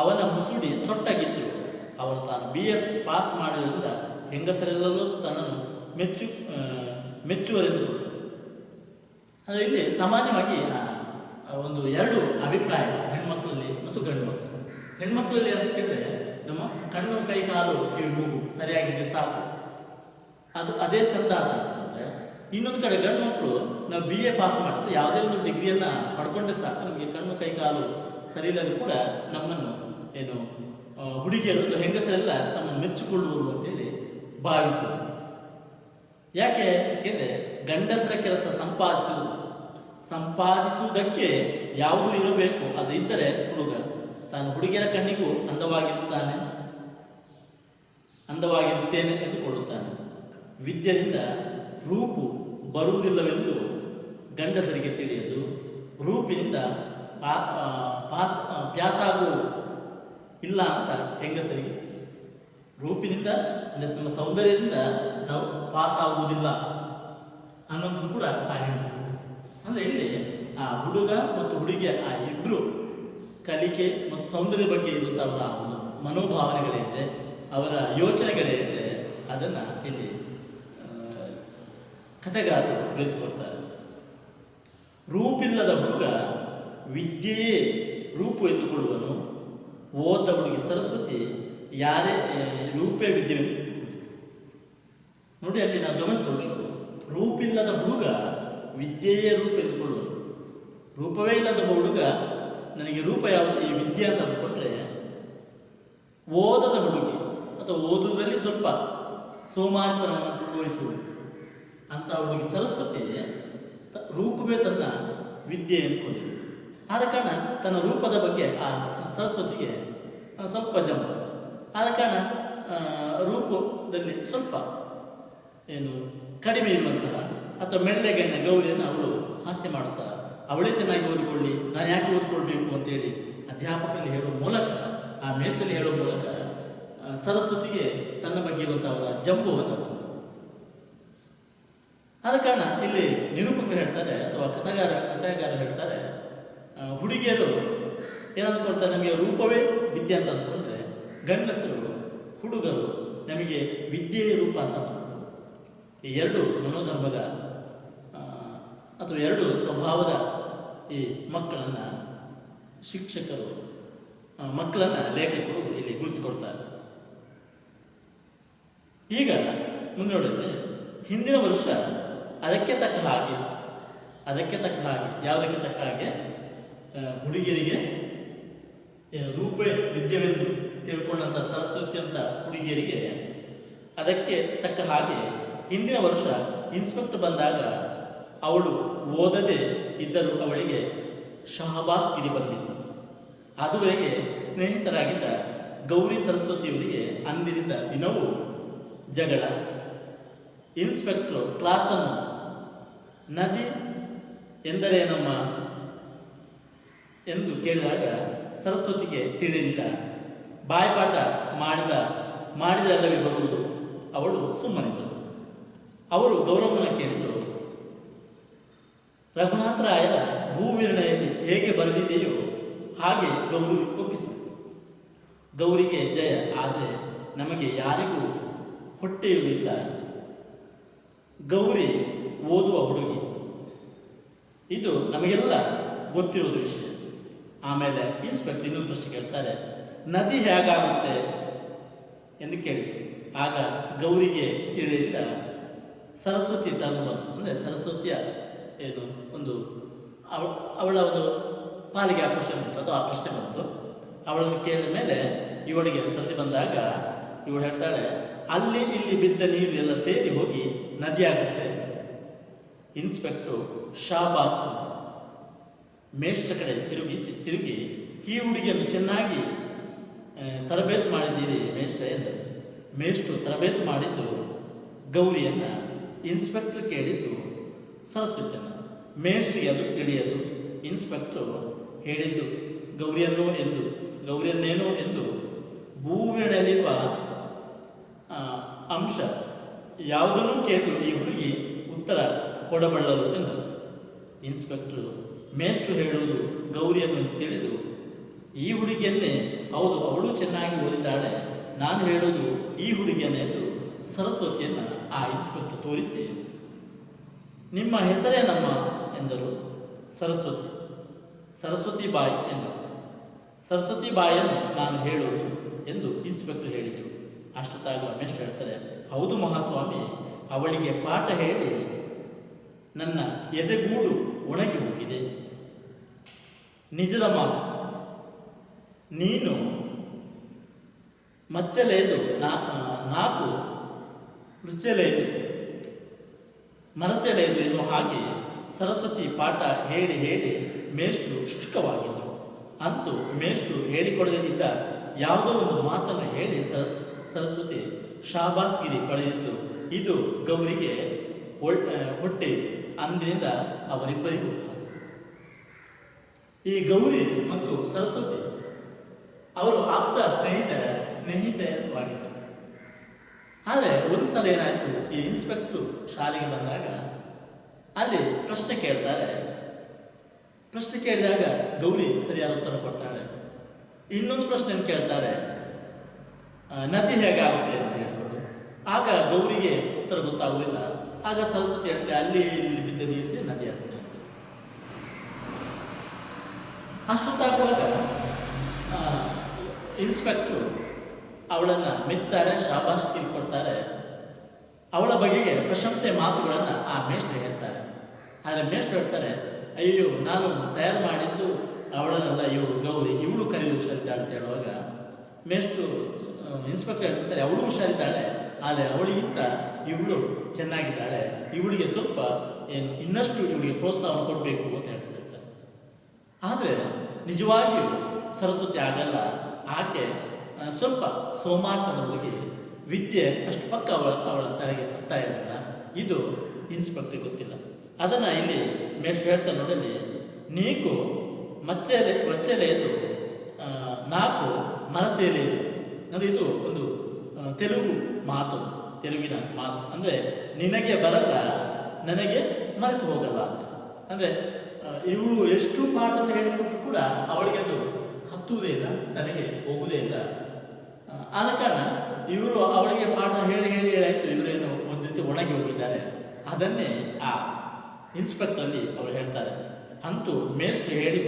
ಅವನ ಮುಸುಡಿ ಸೊಟ್ಟಾಗಿದ್ದರು, ಅವನು ತಾನು BA ಪಾಸ್ ಮಾಡೋದ್ರಿಂದ ಹೆಂಗಸರೆಲ್ಲರೂ ತನ್ನನ್ನು ಮೆಚ್ಚುವರೆಂದು. ಅಂದರೆ ಇಲ್ಲಿ ಸಾಮಾನ್ಯವಾಗಿ ಒಂದು ಎರಡು ಅಭಿಪ್ರಾಯ ಹೆಣ್ಮಕ್ಳಲ್ಲಿ ಮತ್ತು ಗಂಡು ಮಕ್ಕಳು. ಹೆಣ್ಮಕ್ಳಲ್ಲಿ ಅಂತ ಕೇಳಿದ್ರೆ ನಮ್ಮ ಕಣ್ಣು ಕೈ ಕಾಲು ಕಿವಿ ಮೂಗು ಸರಿಯಾಗಿದೆ ಸಾಕು, ಅದೇ ಚಂದ ಅಂತ ಅಂತಂದರೆ, ಇನ್ನೊಂದು ಕಡೆ ಗಂಡು ಮಕ್ಕಳು ನಾವು BA ಪಾಸ್ ಮಾಡಿದ್ರೆ ಯಾವುದೇ ಒಂದು ಡಿಗ್ರಿಯನ್ನು ಪಡ್ಕೊಂಡ್ರೆ ಸಾಕು, ನಮಗೆ ಕಣ್ಣು ಕೈ ಕಾಲು ಸರಿ ಇಲ್ಲರೂ ಕೂಡ ನಮ್ಮನ್ನು ಹುಡುಗಿಯರು ಅಥವಾ ಹೆಂಗಸರೆಲ್ಲ ತಮ್ಮನ್ನು ಮೆಚ್ಚಿಕೊಳ್ಳುವರು ಅಂತೇಳಿ ಭಾವಿಸುವುದು. ಯಾಕೆ ಕೇಳಿದ್ರೆ ಗಂಡಸರ ಕೆಲಸ ಸಂಪಾದಿಸುವುದಕ್ಕೆ ಯಾವುದು ಇರಬೇಕು, ಅದು ಇದ್ದರೆ ಹುಡುಗ ತಾನು ಹುಡುಗಿಯರ ಕಣ್ಣಿಗೂ ಅಂದವಾಗಿರುತ್ತೇನೆ ಎಂದುಕೊಳ್ಳುತ್ತಾನೆ. ವಿದ್ಯೆಯಿಂದ ರೂಪು ಬರುವುದಿಲ್ಲವೆಂದು ಗಂಡಸರಿಗೆ ತಿಳಿಯದು, ರೂಪಿನಿಂದ ಪ್ಯಾಸಾಗು ಇಲ್ಲ ಅಂತ ಹೆಂಗಸರಿಗೆ. ರೂಪಿನಿಂದ ನಮ್ಮ ಸೌಂದರ್ಯದಿಂದ ನಾವು ಪಾಸ್ ಆಗುವುದಿಲ್ಲ ಅನ್ನೋದು ಕೂಡ ಆ ಹೆಂಗಸರಿಗೆ. ಅಂದರೆ ಇಲ್ಲಿ ಆ ಹುಡುಗ ಮತ್ತು ಹುಡುಗಿಯ ಆ ಇಬ್ಬರು ಕಲಿಕೆ ಮತ್ತು ಸೌಂದರ್ಯ ಬಗ್ಗೆ ಇರುವಂಥ ಅವರ ಒಂದು ಮನೋಭಾವನೆಗಳೇನಿದೆ, ಅವರ ಯೋಚನೆಗಳೇನಿದೆ, ಅದನ್ನು ಇಲ್ಲಿ ಕಥೆಗಾರರು ಬೆಳೆಸ್ಕೊಡ್ತಾರೆ. ರೂಪಿಲ್ಲದ ಹುಡುಗ ವಿದ್ಯೆಯೇ ರೂಪು ಎಂದುಕೊಳ್ಳುವನು, ಓದ ಹುಡುಗಿ ಸರಸ್ವತಿ ಯಾರೇ ರೂಪೇ ವಿದ್ಯೆವೆಂದು ನೋಡಿ. ಅಲ್ಲಿ ನಾವು ಗಮನಿಸ್ಕೊಳ್ಬೇಕು, ರೂಪಿಲ್ಲದ ಹುಡುಗ ವಿದ್ಯೆಯೇ ರೂಪ ಎಂದುಕೊಳ್ಳುವನು. ರೂಪವೇ ಇಲ್ಲದ ಹುಡುಗ ನನಗೆ ರೂಪ ಯಾವುದು ಈ ವಿದ್ಯೆ ಅಂತ ಅಂದ್ಕೊಂಡ್ರೆ, ಓದದ ಹುಡುಗಿ ಅಥವಾ ಓದುವುದರಲ್ಲಿ ಸ್ವಲ್ಪ ಸೋಮಾರಿತನವನ್ನು ತೋರಿಸುವುದು ಅಂತ ಹುಡುಗಿ ಸರಸ್ವತಿ ರೂಪವೇ ತನ್ನ ವಿದ್ಯೆ ಎಂದುಕೊಂಡಿದ್ದು. ಆದ ಕಾರಣ ತನ್ನ ರೂಪದ ಬಗ್ಗೆ ಆ ಸರಸ್ವತಿಗೆ ಸ್ವಲ್ಪ ಜಂಬ. ಆದ ಕಾರಣ ರೂಪದಲ್ಲಿ ಸ್ವಲ್ಪ ಕಡಿಮೆ ಇರುವಂತಹ ಅಥವಾ ಮೆಳ್ಳೆಗೆಣ್ಣ ಗೌರಿಯನ್ನು ಅವಳು ಹಾಸ್ಯ ಮಾಡುತ್ತಾ, ಅವಳೇ ಚೆನ್ನಾಗಿ ಓದಿಕೊಳ್ಳಿ, ನಾನು ಯಾಕೆ ಓದ್ಕೊಳ್ಬೇಕು ಅಂತೇಳಿ ಅಧ್ಯಾಪಕರಲ್ಲಿ ಹೇಳುವ ಮೂಲಕ, ಆ ಮೇಷ್ಟ್ರಲ್ಲಿ ಹೇಳುವ ಮೂಲಕ ಸರಸ್ವತಿಗೆ ತನ್ನ ಬಗ್ಗೆ ಇರುವಂಥ ಅವರ ಜಂಬವನ್ನು ತೋರಿಸ್ತಾರೆ. ಆದ ಕಾರಣ ಇಲ್ಲಿ ನಿರೂಪಕರು ಹೇಳ್ತಾರೆ ಅಥವಾ ಕಥೆಗಾರ ಹೇಳ್ತಾರೆ, ಹುಡುಗಿಯರು ಏನಂದ್ಕೊಳ್ತಾರೆ, ನಮಗೆ ರೂಪವೇ ವಿದ್ಯೆ ಅಂತ ಅಂದ್ಕೊಂಡ್ರೆ, ಗಂಡಸರು ಹುಡುಗರು ನಮಗೆ ವಿದ್ಯೆಯೇ ರೂಪ ಅಂತ ಅಂದ್ಕೊಂಡು ಈ ಎರಡು ಮನೋಧರ್ಮದ ಅಥವಾ ಎರಡು ಸ್ವಭಾವದ ಈ ಮಕ್ಕಳನ್ನು ಶಿಕ್ಷಕರು ಮಕ್ಕಳನ್ನು ಲೇಖಕರು ಇಲ್ಲಿ ಗುರುತಿಸ್ಕೊಡ್ತಾರೆ. ಈಗ ಮುಂದೆ ನೋಡಿದ್ರೆ ಹಿಂದಿನ ವರ್ಷ ಅದಕ್ಕೆ ತಕ್ಕ ಹಾಗೆ ಯಾವುದಕ್ಕೆ ತಕ್ಕ ಹಾಗೆ ಹುಡುಗಿಯರಿಗೆ ರೂಪೆ ವಿದ್ಯೆವೆಂದು ತಿಳ್ಕೊಂಡಂಥ ಸರಸ್ವತಿ ಅಂತ ಹುಡುಗಿಯರಿಗೆ ಅದಕ್ಕೆ ತಕ್ಕ ಹಾಗೆ ಹಿಂದಿನ ವರ್ಷ ಇನ್ಸ್ಪೆಕ್ಟರ್ ಬಂದಾಗ ಅವಳು ಓದದೆ ಇದ್ದರೂ ಅವಳಿಗೆ ಶಹಬಾಸ್ಗಿರಿ ಬಂದಿತ್ತು. ಅದುವರೆಗೆ ಸ್ನೇಹಿತರಾಗಿದ್ದ ಗೌರಿ ಸರಸ್ವತಿಯವರಿಗೆ ಅಂದಿನಿಂದ ದಿನವೂ ಜಗಳ. ಇನ್ಸ್ಪೆಕ್ಟ್ರು ಕ್ಲಾಸನ್ನು ನದಿ ಎಂದರೇನಮ್ಮ ಎಂದು ಕೇಳಿದಾಗ ಸರಸ್ವತಿಗೆ ತಿಳಿಯಲಿಲ್ಲ. ಬಾಯ್ಪಾಠ ಮಾಡಿದಲ್ಲವೇ ಬರುವುದು. ಅವಳು ಸುಮ್ಮನಿದ್ದಳು. ಅವರು ಗೌರಮ್ಮನ ಕೇಳಿದರು, ರಘುನಾಥರಾಯರ ಭೂವಿರಣೆಯಲ್ಲಿ ಹೇಗೆ ಬರೆದಿದೆಯೋ ಹಾಗೆ ಗೌರಿ ಒಪ್ಪಿಸಿ. ಗೌರಿಗೆ ಜಯ, ಆದರೆ ನಮಗೆ ಯಾರಿಗೂ ಹೊಟ್ಟೆಯೂ ಇಲ್ಲ. ಗೌರಿ ಓದುವ ಹುಡುಗಿ, ಇದು ನಮಗೆಲ್ಲ ಗೊತ್ತಿರೋದು ವಿಷಯ. ಆಮೇಲೆ ಇನ್ಸ್ಪೆಕ್ಟರ್ ಇನ್ನೊಂದು ಪ್ರಶ್ನೆ ಕೇಳ್ತಾರೆ, ನದಿ ಹೇಗಾಗುತ್ತೆ ಎಂದು ಕೇಳಿದರು. ಆಗ ಗೌರಿಗೆ ತಿಳಿಯಲಿಲ್ಲ. ಸರಸ್ವತಿ ಟರ್ನ್ ಬಂತು. ಅಂದರೆ ಸರಸ್ವತಿಯ ಏನು ಒಂದು ಅವಳ ಒಂದು ಪಾಲಿಗೆ ಆ ಕ್ವಶನ್ ಬಂತು ಅಥವಾ ಆ ಪ್ರಶ್ನೆ ಬಂತು. ಅವಳನ್ನು ಕೇಳಿದ ಮೇಲೆ ಇವಳಿಗೆ ಸರದಿ ಬಂದಾಗ ಇವಳು ಹೇಳ್ತಾಳೆ, ಅಲ್ಲಿ ಇಲ್ಲಿ ಬಿದ್ದ ನೀರು ಎಲ್ಲ ಸೇರಿ ಹೋಗಿ ನದಿಯಾಗುತ್ತೆ. ಇನ್ಸ್ಪೆಕ್ಟ್ರು ಶಾಬಾಸ್ ಮೇಷ್ಟ್ರ ಕಡೆ ತಿರುಗಿ ಈ ಹುಡುಗಿಯನ್ನು ಚೆನ್ನಾಗಿ ತರಬೇತು ಮಾಡಿದ್ದೀರಿ ಮೇಷ್ಟ್ರ ಎಂದರು. ಮೇಷ್ಟ್ರು ತರಬೇತು ಮಾಡಿದ್ದು ಗೌರಿಯನ್ನು, ಇನ್ಸ್ಪೆಕ್ಟರ್ ಕೇಳಿದ್ದು ಸರಸ್ವತಿಯನ್ನು. ಮೇಷ್ಟ್ರಿಗೆ ಅದು ತಿಳಿಯದು. ಇನ್ಸ್ಪೆಕ್ಟ್ರು ಹೇಳಿದ್ದು ಗೌರಿಯನ್ನೇನೋ ಎಂದು ಭೂವಿರಣೆಯಲ್ಲಿರುವ ಅಂಶ ಯಾವುದನ್ನೂ ಕೇಳಿದ್ರು ಈ ಹುಡುಗಿ ಉತ್ತರ ಕೊಡಬಲ್ಲರು ಎಂದರು. ಇನ್ಸ್ಪೆಕ್ಟ್ರು ಮೇಷ್ಟ್ರು ಹೇಳುವುದು ಗೌರಿಯನ್ನು ತಿಳಿದು, ಈ ಹುಡುಗಿಯನ್ನೇ, ಹೌದು ಅವಳು ಚೆನ್ನಾಗಿ ಓದಿದ್ದಾಳೆ, ನಾನು ಹೇಳುವುದು ಈ ಹುಡುಗಿಯನ್ನೇ ಎಂದು ಸರಸ್ವತಿಯನ್ನು ಆ ಇನ್ಸ್ಪೆಕ್ಟ್ರು ತೋರಿಸಿ, ನಿಮ್ಮ ಹೆಸರೇನಮ್ಮ ಎಂದರು. ಸರಸ್ವತಿ ಬಾಯಿ ಎಂದರು. ಸರಸ್ವತಿ ಬಾಯನ್ನು ನಾನು ಹೇಳುವುದು ಎಂದು ಇನ್ಸ್ಪೆಕ್ಟರ್ ಹೇಳಿದರು. ಅಷ್ಟೊತ್ತಾಗ ಮೇಷ್ಟ್ರು ಹೇಳ್ತಾರೆ, ಹೌದು ಮಹಾಸ್ವಾಮಿ, ಅವಳಿಗೆ ಪಾಠ ಹೇಳಿ ನನ್ನ ಎದೆಗೂಡು ಒಣಗಿ ಹೋಗಿದೆ. ನಿಜದ ಮಾತು, ನೀನು ಮಚ್ಚಲೇದು ನಾಕು ರುಚಲೇದು ಮರಚಲೇದು ಎನ್ನುವ ಹಾಗೆ ಸರಸ್ವತಿ ಪಾಠ ಹೇಳಿ ಮೇಷ್ಟ್ರು ಶುಷ್ಕವಾಗಿದ್ದರು. ಅಂತೂ ಮೇಷ್ಟ್ರು ಹೇಳಿಕೊಡದೇ ಇದ್ದ ಯಾವುದೋ ಒಂದು ಮಾತನ್ನು ಹೇಳಿ ಸರಸ್ವತಿ ಶಾಬಾಸ್ಗಿರಿ ಪಡೆದಿದ್ಲು. ಇದು ಗೌರಿಗೆ ಹೊಟ್ಟೆ. ಅಂದಿನಿಂದ ಅವರಿಬ್ಬರಿಗೂ ಈ ಗೌರಿ ಮತ್ತು ಸರಸ್ವತಿ ಅವರು ಆಪ್ತ ಸ್ನೇಹಿತವಾಗಿದ್ದರು. ಆದರೆ ಒಂದು ಸಲ ಏನಾಯಿತು, ಈ ಇನ್ಸ್ಪೆಕ್ಟ್ರು ಶಾಲೆಗೆ ಬಂದಾಗ ಅಲ್ಲಿ ಪ್ರಶ್ನೆ ಕೇಳ್ತಾರೆ. ಪ್ರಶ್ನೆ ಕೇಳಿದಾಗ ಗೌರಿ ಸರಿಯಾದ ಉತ್ತರ ಕೊಡ್ತಾಳೆ. ಇನ್ನೊಂದು ಪ್ರಶ್ನೆಯನ್ನು ಕೇಳ್ತಾರೆ, ನದಿ ಹೇಗಾಗುತ್ತೆ ಅಂತ ಹೇಳ್ಕೊಂಡು. ಆಗ ಗೌರಿಗೆ ಉತ್ತರ ಗೊತ್ತಾಗುವುದಿಲ್ಲ. ಆಗ ಸರಸ್ವತಿ ಹೇಳ್ತಾರೆ, ಅಲ್ಲಿ ಇಲ್ಲಿ ಬಿದ್ದ ನೀರಿಸಿ ನದಿ ಆಗುತ್ತೆ ಅಂತ. ಅಷ್ಟೊತ್ತಾಗುವಾಗ ಇನ್ಸ್ಪೆಕ್ಟ್ರು ಅವಳನ್ನು ಮೆಚ್ತಾರೆ, ಶಾಬಾಷ್ ಕೊಡ್ತಾರೆ. ಅವಳ ಬಗೆಗೆ ಪ್ರಶಂಸೆ ಮಾತುಗಳನ್ನು ಆ ಮೇಷ್ಟ್ರು ಹೇಳ್ತಾರೆ. ಆದರೆ ಮೇಷ್ಟ್ರು ಹೇಳ್ತಾರೆ, ಅಯ್ಯೋ ನಾನು ತಯಾರು ಮಾಡಿದ್ದು ಅವಳನ್ನೆಲ್ಲ ಗೌರಿ, ಇವಳು ಕರೆಯಲು ಹುಷಾರಿದ್ದಾಳೆ ಅಂತ ಹೇಳುವಾಗ ಮೇಷ್ಟ್ರು ಇನ್ಸ್ಪೆಕ್ಟರ್ ಹೇಳ್ತಾರೆ, ಸರಿ ಅವಳು ಹುಷಾರಿದ್ದಾಳೆ, ಆದರೆ ಅವಳಿಗಿಂತ ಇವಳು ಚೆನ್ನಾಗಿದ್ದಾಳೆ, ಇವಳಿಗೆ ಸ್ವಲ್ಪ ಇನ್ನಷ್ಟು ಇವಳಿಗೆ ಪ್ರೋತ್ಸಾಹವನ್ನು ಕೊಡಬೇಕು ಅಂತ ಹೇಳ್ತಾರೆ. ಆದರೆ ನಿಜವಾಗಿಯೂ ಸರಸ್ವತಿ ಆಗಲ್ಲ. ಆಕೆ ಸ್ವಲ್ಪ ಸೋಮಾರ್ಥದವಳಿಗೆ ವಿದ್ಯೆ ಅಷ್ಟು ಪಕ್ಕ ಅವಳ ತಲೆಗೆ ಹತ್ತಾ ಇರಲಿಲ್ಲ. ಇದು ಇನ್ಸ್ಪೆಕ್ಟರ್ ಗೊತ್ತಿಲ್ಲ. ಅದನ್ನು ಇಲ್ಲಿ ಮೇಷ್ಟ್ರು ಹೇಳ್ತಾ ನೋಡಲಿ, ನೀಕು ಮಚ್ಚಲೇದು ನಾಲ್ಕು ಮರಚೇಲೇದು. ಅಂದರೆ ಇದು ಒಂದು ತೆಲುಗಿನ ಮಾತು. ಅಂದರೆ ನಿನಗೆ ಬರಲ್ಲ, ನನಗೆ ಮರೆತು ಹೋಗಲ್ಲ ಅಂತ. ಅಂದರೆ ಇವಳು ಎಷ್ಟು ಪಾಠವನ್ನು ಹೇಳಿಕೊಟ್ಟರು ಕೂಡ ಅವಳಿಗೆ ಅದು ಹತ್ತುವುದೇ ಇಲ್ಲ, ತನಗೆ ಹೋಗುವುದೇ ಇಲ್ಲ. ಆದ ಕಾರಣ ಇವರು ಅವಳಿಗೆ ಪಾಠ ಹೇಳಿ ಆಯಿತು, ಇವರೇನು ಒಂದು ರೀತಿ ಒಣಗಿ ಹೋಗಿದ್ದಾರೆ. ಅದನ್ನೇ ಆ ಇನ್ಸ್ಪೆಕ್ಟ್ರಲ್ಲಿ ಅವರು ಹೇಳ್ತಾರೆ, ಅಂತೂ ಮೇಷ್ಟ್ರು ಹೇಳಿ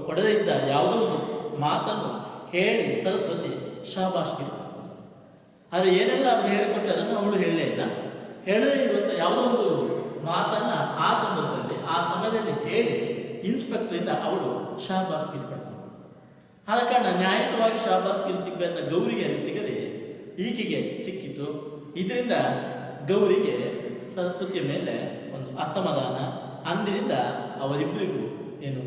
ಕೊಡದೇ ಇದ್ದ ಯಾವುದೋ ಒಂದು ಮಾತನ್ನು ಹೇಳಿ ಸರಸ್ವತಿ ಶಾಬಾಷ್ಗಿರಿ. ಆದರೆ ಏನೆಲ್ಲ ಅವರು ಹೇಳಿಕೊಟ್ಟೆ ಅದನ್ನು ಅವಳು ಹೇಳಲೇ ಇಲ್ಲ. ಹೇಳದೇ ಇರುವಂಥ ಯಾವುದೋ ಒಂದು ಮಾತನ್ನು ಆ ಸಂದರ್ಭದಲ್ಲಿ ಆ ಸಮಯದಲ್ಲಿ ಹೇಳಿ ಇನ್ಸ್ಪೆಕ್ಟ್ರಿಂದ ಅವಳು ಶಾಬಾಷ್ಗಿರಿ ಪಡ್ಕೊಂಡ್ಳು. ಆದ ಕಾರಣ ನ್ಯಾಯಯುತವಾಗಿ ಶಾಬಾಷ್ಗಿರಿ ಸಿಗಬೇಕಂತ ಗೌರಿಗೆ ಅಲ್ಲಿ ಸಿಗದೆ ಈಕೆಗೆ ಸಿಕ್ಕಿತು. ಇದರಿಂದ ಗೌರಿಗೆ ಸರಸ್ವತಿಯ ಮೇಲೆ ಒಂದು ಅಸಮಾಧಾನ. ಅಂದಿನಿಂದ ಅವರಿಬ್ಬರಿಗೂ ಏನು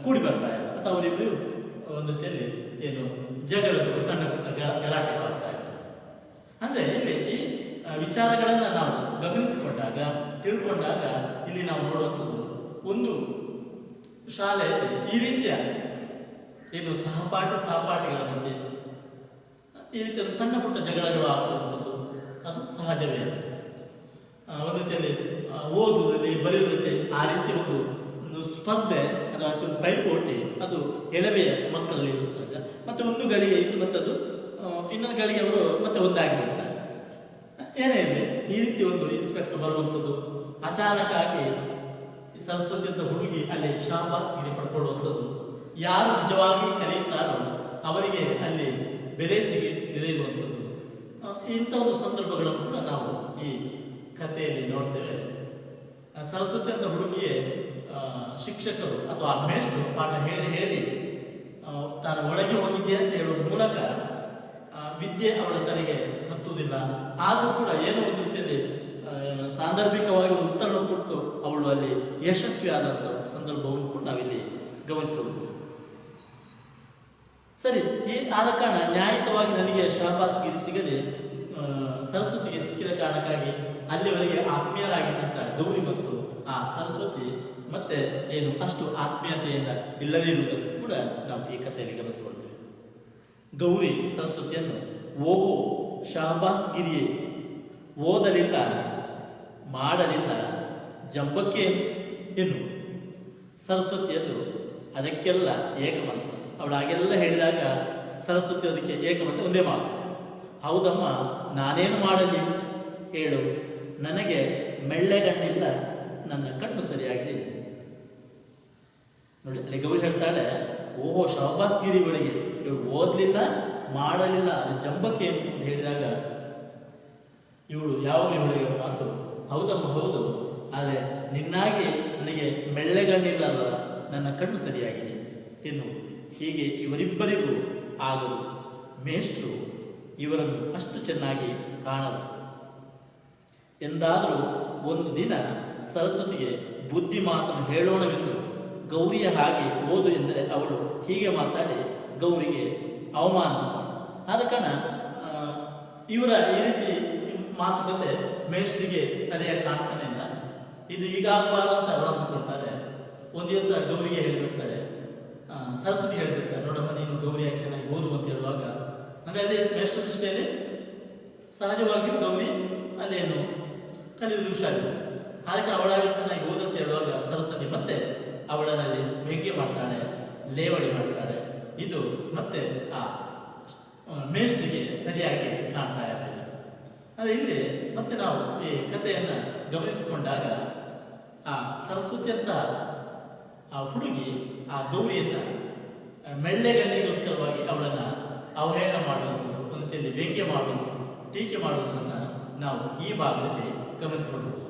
ಕೂಡಿ ಬರ್ತಾ ಇಲ್ಲ, ಅಥವಾ ಅವರಿಬ್ಬರು ಒಂದು ರೀತಿಯಲ್ಲಿ ಏನು ಜಗಳಗಳು, ಸಣ್ಣ ಪುಟ್ಟ ಗಲಾಟೆಗಳು ಆಗ್ತಾ ಇತ್ತು. ಅಂದರೆ ಇಲ್ಲಿ ಈ ವಿಚಾರಗಳನ್ನು ನಾವು ಗಮನಿಸಿಕೊಂಡಾಗ, ತಿಳ್ಕೊಂಡಾಗ ಇಲ್ಲಿ ನಾವು ನೋಡುವಂಥದ್ದು, ಒಂದು ಶಾಲೆಯಲ್ಲಿ ಈ ರೀತಿಯ ಏನು ಸಹಪಾಠಿಗಳ ಮಧ್ಯೆ ಈ ರೀತಿಯ ಸಣ್ಣ ಪುಟ್ಟ ಜಗಳಗಳು ಆಗುವಂಥದ್ದು ಅದು ಸಹಜವೇ. ಒಂದು ರೀತಿಯಲ್ಲಿ ಓದುವುದರಲ್ಲಿ, ಬರೆಯುವುದರಲ್ಲಿ ಆ ರೀತಿ ಒಂದು ಸ್ಪರ್ಧೆ ಅಥವಾ ಒಂದು ಪೈಪೋಟಿ ಅದು ಎಳವೆಯ ಮಕ್ಕಳಲ್ಲಿ ಇರುವುದು ಸಹಜ. ಮತ್ತು ಒಂದು ಗಳಿಗೆ ಇದ್ದು ಮತ್ತದು ಇನ್ನೊಂದು ಗಳಿಗೆ ಅವರು ಮತ್ತೆ ಒಂದಾಗಿ ಬರ್ತಾರೆ. ಏನೇ ಇರಲಿ, ಈ ರೀತಿ ಒಂದು ಇನ್ಸ್ಪೆಕ್ಟರ್ ಬರುವಂಥದ್ದು, ಅಚಾನಕ್ಕಾಗಿ ಈ ಸರಸ್ವತಿ ಅಂತ ಹುಡುಗಿ ಅಲ್ಲಿ ಶಾಬಾಷ್ಗಿರಿ ಪಡ್ಕೊಳ್ಳುವಂಥದ್ದು, ಯಾರು ನಿಜವಾಗಿ ಕಲಿಯುತ್ತಾರೋ ಅವರಿಗೆ ಅಲ್ಲಿ ಬೆಲೆ ಸಿಗಿರುವಂಥದ್ದು, ಇಂಥ ಒಂದು ಸಂದರ್ಭಗಳನ್ನು ಕೂಡ ನಾವು ಈ ಕಥೆಯಲ್ಲಿ ನೋಡ್ತೇವೆ. ಸರಸ್ವತಿ ಅಂತ ಹುಡುಗಿಯೇ ಶಿಕ್ಷಕರು ಅಥವಾ ಮೇಷ್ಟ್ರು ಪಾಠ ಹೇಳಿ ತಾನು ಒಳಗೆ ಹೋಗಿದ್ದೆ ಅಂತ ಹೇಳುವ ಮೂಲಕ ವಿದ್ಯೆ ಅವಳ ತಲೆಗೆ ಹತ್ತುವುದಿಲ್ಲ. ಆದರೂ ಕೂಡ ಏನೋ ಒಂದು ರೀತಿಯಲ್ಲಿ ಸಾಂದರ್ಭಿಕವಾಗಿ ಉತ್ತರ ಕೊಟ್ಟು ಅವಳು ಅಲ್ಲಿ ಯಶಸ್ವಿಯಾದಂಥ ಸಂದರ್ಭವನ್ನು ಕೂಡ ನಾವಿಲ್ಲಿ ಗಮನಿಸಿಕೊಳ್ಬೋದು. ಸರಿ, ಈ ಆದ ಕಾರಣ ನ್ಯಾಯಯುತವಾಗಿ ನನಗೆ ಶಾಬಾಷ್ಗಿರಿ ಸಿಗದೆ ಸರಸ್ವತಿಗೆ ಸಿಕ್ಕಿದ ಕಾರಣಕ್ಕಾಗಿ ಅಲ್ಲಿವರೆಗೆ ಆತ್ಮೀಯರಾಗಿದ್ದಂಥ ಗೌರಿ ಮತ್ತು ಆ ಸರಸ್ವತಿ ಮತ್ತೆ ಏನು ಅಷ್ಟು ಆತ್ಮೀಯತೆಯಿಂದ ಇಲ್ಲದೇ ಇರುವುದನ್ನು ಕೂಡ ನಾವು ಈ ಕಥೆಯಲ್ಲಿ ಗಮನಿಸಿಕೊಳ್ತೇವೆ. ಗೌರಿ ಸರಸ್ವತಿಯನ್ನು ಓಹೋ ಶಾಬಾಷ್ಗಿರಿಯೇ, ಓದಲಿಲ್ಲ ಮಾಡಲಿಲ್ಲ ಜಂಬಕ್ಕೆ ಎನ್ನು. ಸರಸ್ವತಿಯದು ಅದಕ್ಕೆಲ್ಲ ಏಕಮಂತ್ರ. ಅವಳು ಹಾಗೆಲ್ಲ ಹೇಳಿದಾಗ ಸರಸ್ವತಿ ಅದಕ್ಕೆ ಏಕಮಂತ್ರ ಒಂದೇ ಮಾತು, ಹೌದಮ್ಮ ನಾನೇನು ಮಾಡಲಿ ಹೇಳು, ನನಗೆ ಮೆಳ್ಳೆಗಣ್ಣಿಲ್ಲ, ನನ್ನ ಕಣ್ಣು ಸರಿಯಾಗಿದೆ. ನೋಡಿ, ಅಲ್ಲಿ ಗೌರಿ ಹೇಳ್ತಾಳೆ, ಓಹೋ ಶಾಬಾಷ್ಗಿರಿ ಒಳಗೆ ಇವಳು ಓದಲಿಲ್ಲ ಮಾಡಲಿಲ್ಲ ಅದು ಜಂಬಕ್ಕೆ ಏನು ಅಂತ ಹೇಳಿದಾಗ ಇವಳು ಯಾವಾಗಲೂ ಇವಳಿಗೆ ಮಾತು, ಹೌದಮ್ಮ ಹೌದು, ಆದರೆ ನಿನ್ನಾಗಿ ನನಗೆ ಮೆಳ್ಳೆಗಣ್ಣಿಲ್ಲ ಅಲ್ಲ, ನನ್ನ ಕಣ್ಣು ಸರಿಯಾಗಿದೆ ಇನ್ನು. ಹೀಗೆ ಇವರಿಬ್ಬರಿಗೂ ಆಗದು, ಮೇಷ್ಟ್ರು ಇವರನ್ನು ಅಷ್ಟು ಚೆನ್ನಾಗಿ ಕಾಣರು. ಎಂದಾದರೂ ಒಂದು ದಿನ ಸರಸ್ವತಿಗೆ ಬುದ್ಧಿ ಮಾತನ್ನು ಹೇಳೋಣವೆಂದು ಗೌರಿಯ ಹಾಗೆ ಓದು ಎಂದರೆ ಅವಳು ಹೀಗೆ ಮಾತಾಡಿ ಗೌರಿಗೆ ಅವಮಾನ. ಆದ ಕಾರಣ ಇವರ ಈ ರೀತಿ ಮಾತುಕತೆ ಮೇಷ್ಟ್ರಿಗೆ ಸರಿಯಾಗಿ ಕಾಣ್ತಾನೆ ಇಲ್ಲ. ಇದು ಹೀಗಾಗಬಾರ್ದು ಅಂತ ಅವರು ಅಂದುಕೊಳ್ತಾರೆ. ಒಂದು ದಿವಸ ಗೌರಿಗೆ ಹೇಳಿಬಿಡ್ತಾರೆ, ಸರಸ್ವತಿ ಹೇಳಿಬಿಡ್ತಾರೆ, ನೋಡಮ್ಮ ನೀನು ಗೌರಿಯಾಗಿ ಚೆನ್ನಾಗಿ ಓದು ಅಂತ ಹೇಳುವಾಗ, ಅಂದರೆ ಅಲ್ಲಿ ಮೇಷ್ಟ್ರ ದೃಷ್ಟಿಯಲ್ಲಿ ಸಹಜವಾಗಿಯೂ ಗೌರಿ ಅಲ್ಲೇನು ಕಲಿಯುವುದು ಹುಷಾರಿಲ್ಲ. ಹಾಗೆ ಅವಳಾಗಿ ಚೆನ್ನಾಗಿ ಓದಂತ ಹೇಳುವಾಗ ಸರಸ್ವತಿ ಮತ್ತೆ ಅವಳಲ್ಲಿ ವ್ಯಂಗ್ಯ ಮಾಡ್ತಾಳೆ, ಲೇವಡಿ ಮಾಡ್ತಾಳೆ. ಇದು ಮತ್ತೆ ಆ ಮೇಷ್ಟ್ರಿಗೆ ಸರಿಯಾಗಿ ಕಾಣ್ತಾ ಇರಲಿಲ್ಲ. ಆದರೆ ಇಲ್ಲಿ ಮತ್ತೆ ನಾವು ಈ ಕಥೆಯನ್ನು ಗಮನಿಸಿಕೊಂಡಾಗ ಆ ಸರಸ್ವತಿ ಅಂತ ಆ ಹುಡುಗಿ ಆ ಗೌರಿಯನ್ನು ಮೆಳ್ಳೆಗಣ್ಣಿಗೋಸ್ಕರವಾಗಿ ಅವಳನ್ನು ಅವಹೇಳನ ಮಾಡುವಂಥದ್ದು, ಒಂದು ರೀತಿಯಲ್ಲಿ ವ್ಯಂಗ್ಯ ಮಾಡುವುದು, ಟೀಕೆ ಮಾಡುವುದನ್ನು ನಾವು ಈ ಭಾಗದಲ್ಲಿ ಗಮನಿಸಿಕೊಳ್ಳಬಹುದು.